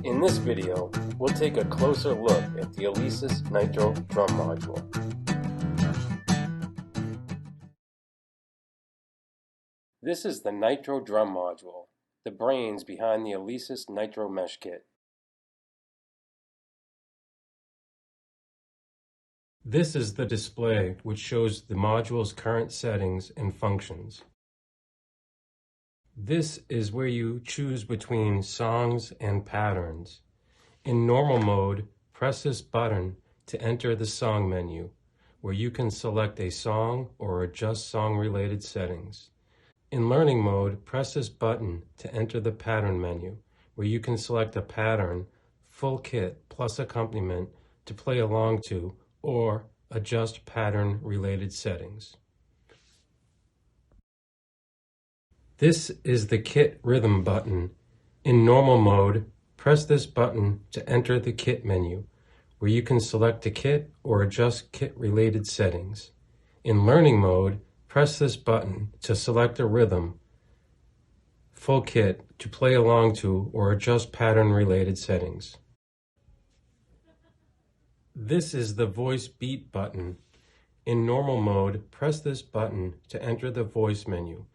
In this video, we'll take a closer look at the Alesis Nitro Drum Module. This is the Nitro Drum Module, the brains behind the Alesis Nitro Mesh Kit. This is the display which shows the module's current settings and functions. This is where you choose between songs and patterns. In normal mode, press this button to enter the song menu, where you can select a song or adjust song-related settings. In learning mode, press this button to enter the pattern menu, where you can select a pattern, full kit plus accompaniment to play along to, or adjust pattern-related settings. This is the Kit Rhythm button. In normal mode, press this button to enter the Kit menu, where you can select a kit or adjust kit-related settings. In learning mode, press this button to select a rhythm, full kit to play along to or adjust pattern-related settings. This is the Voice Beat button. In normal mode, press this button to enter the Voice menu,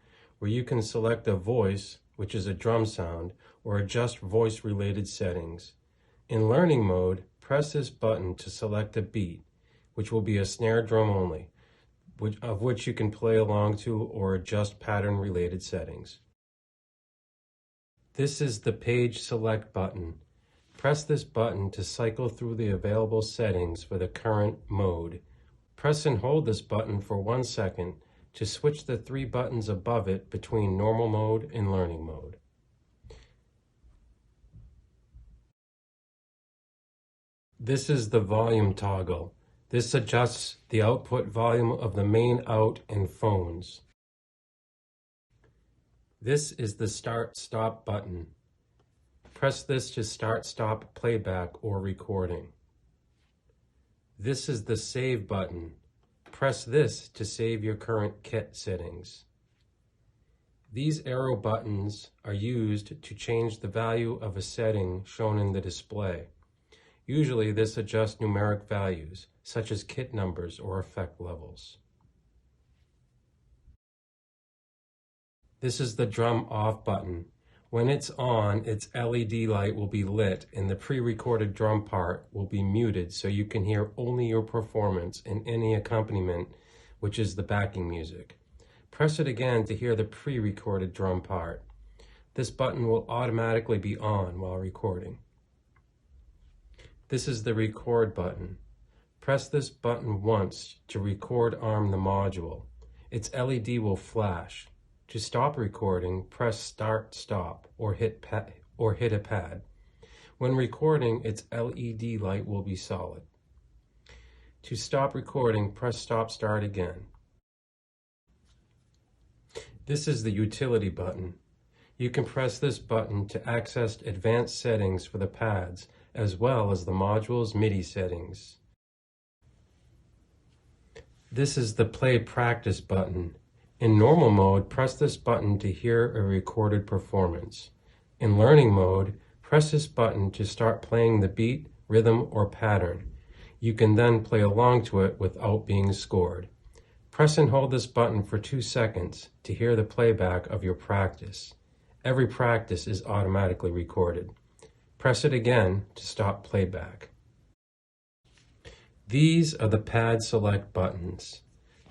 where you can select a voice, which is a drum sound, or adjust voice-related settings. In learning mode, press this button to select a beat, which will be a snare drum only, of which you can play along to or adjust pattern-related settings. This is the Page Select button. Press this button to cycle through the available settings for the current mode. Press and hold this button for 1 second to switch the 3 buttons above it between normal mode and learning mode. This is the volume toggle. This adjusts the output volume of the main out and phones. This is the Start-Stop button. Press this to start-stop playback or recording. This is the Save button. Press this to save your current kit settings. These arrow buttons are used to change the value of a setting shown in the display. Usually this adjusts numeric values, such as kit numbers or effect levels. This is the Drum Off button. When it's on, its LED light will be lit and the pre-recorded drum part will be muted so you can hear only your performance and any accompaniment, which is the backing music. Press it again to hear the pre-recorded drum part. This button will automatically be on while recording. This is the Record button. Press this button once to record arm the module. Its LED will flash. To stop recording, press Start Stop or hit a pad. When recording, its LED light will be solid. To stop recording, press Stop Start again. This is the Utility button. You can press this button to access advanced settings for the pads, as well as the module's MIDI settings. This is the Play Practice button. In normal mode, press this button to hear a recorded performance. In learning mode, press this button to start playing the beat, rhythm, or pattern. You can then play along to it without being scored. Press and hold this button for 2 seconds to hear the playback of your practice. Every practice is automatically recorded. Press it again to stop playback. These are the Pad Select buttons.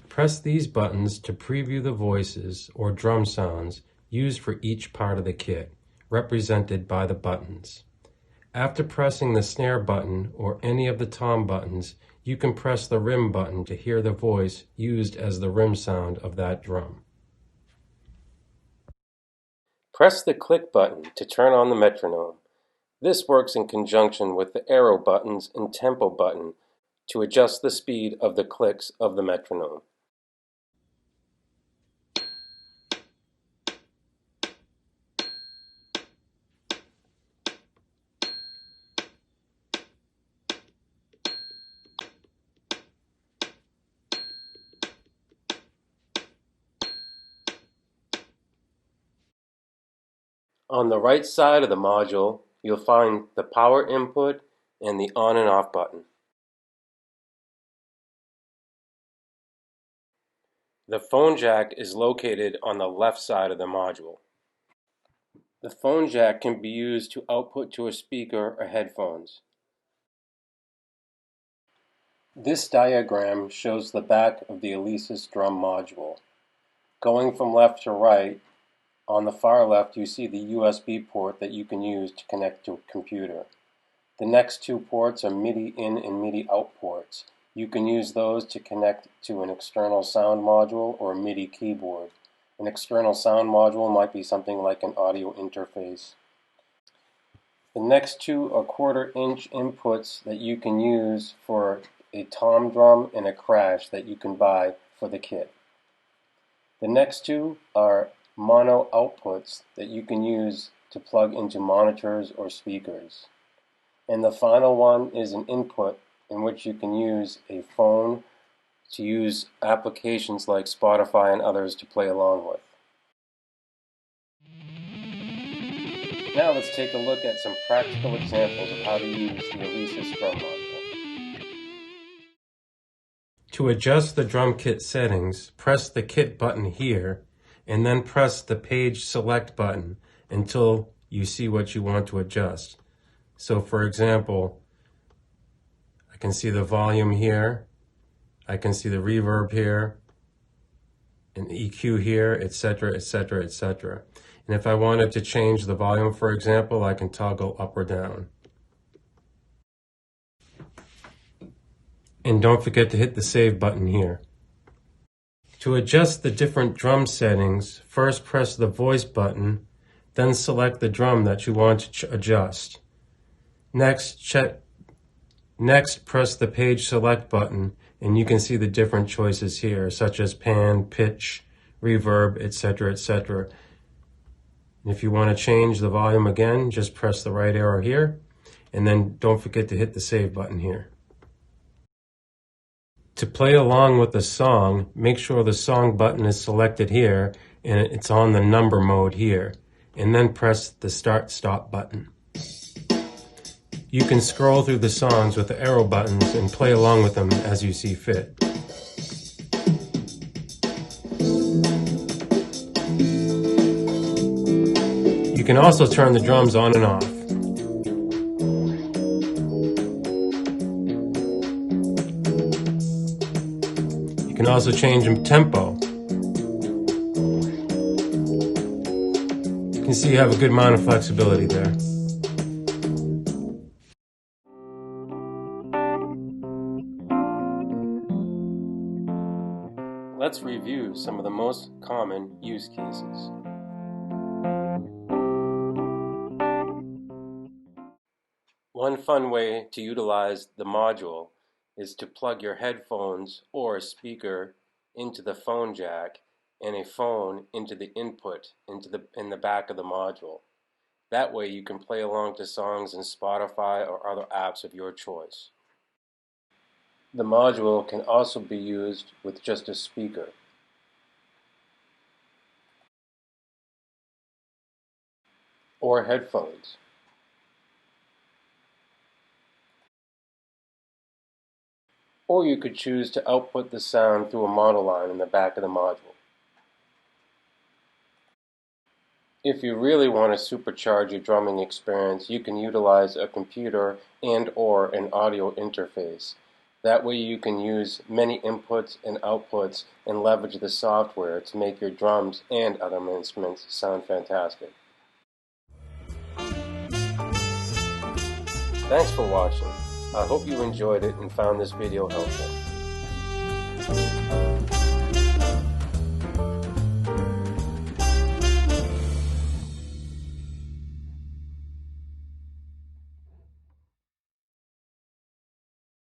Press these buttons to preview the voices or drum sounds used for each part of the kit, represented by the buttons. After pressing the snare button or any of the tom buttons, you can press the rim button to hear the voice used as the rim sound of that drum. Press the click button to turn on the metronome. This works in conjunction with the arrow buttons and tempo button to adjust the speed of the clicks of the metronome. On the right side of the module, you'll find the power input and the on and off button. The phone jack is located on the left side of the module. The phone jack can be used to output to a speaker or headphones. This diagram shows the back of the Alesis Drum Module. Going from left to right, on the far left you see the USB port that you can use to connect to a computer. The next two ports are MIDI in and MIDI out ports. You can use those to connect to an external sound module or a MIDI keyboard. An external sound module might be something like an audio interface. The next two are 1/4 inch inputs that you can use for a tom drum and a crash that you can buy for the kit. The next two are mono outputs that you can use to plug into monitors or speakers. And the final one is an input in which you can use a phone to use applications like Spotify and others to play along with. Now let's take a look at some practical examples of how to use the Alesis Drum Module. To adjust the drum kit settings, press the kit button here and then press the page select button until you see what you want to adjust. So for example, I can see the volume here, I can see the reverb here, an EQ here, etc., etc., etc. And if I wanted to change the volume, for example, I can toggle up or down. And don't forget to hit the save button here. To adjust the different drum settings, first press the voice button, then select the drum that you want to adjust. Next, press the page select button and you can see the different choices here, such as pan, pitch, reverb, etc., etc. If you want to change the volume again, just press the right arrow here, and then don't forget to hit the save button here. To play along with the song, make sure the song button is selected here, and it's on the number mode here, and then press the start-stop button. You can scroll through the songs with the arrow buttons and play along with them as you see fit. You can also turn the drums on and off. You can also change them tempo. You can see you have a good amount of flexibility there. Let's review some of the most common use cases. One fun way to utilize the module is to plug your headphones or a speaker into the phone jack and a phone into the input in the back of the module. That way you can play along to songs in Spotify or other apps of your choice. The module can also be used with just a speaker. Or headphones. Or you could choose to output the sound through a monoline in the back of the module. If you really want to supercharge your drumming experience, you can utilize a computer and/or an audio interface. That way you can use many inputs and outputs and leverage the software to make your drums and other instruments sound fantastic. Thanks for watching. I hope you enjoyed it and found this video helpful.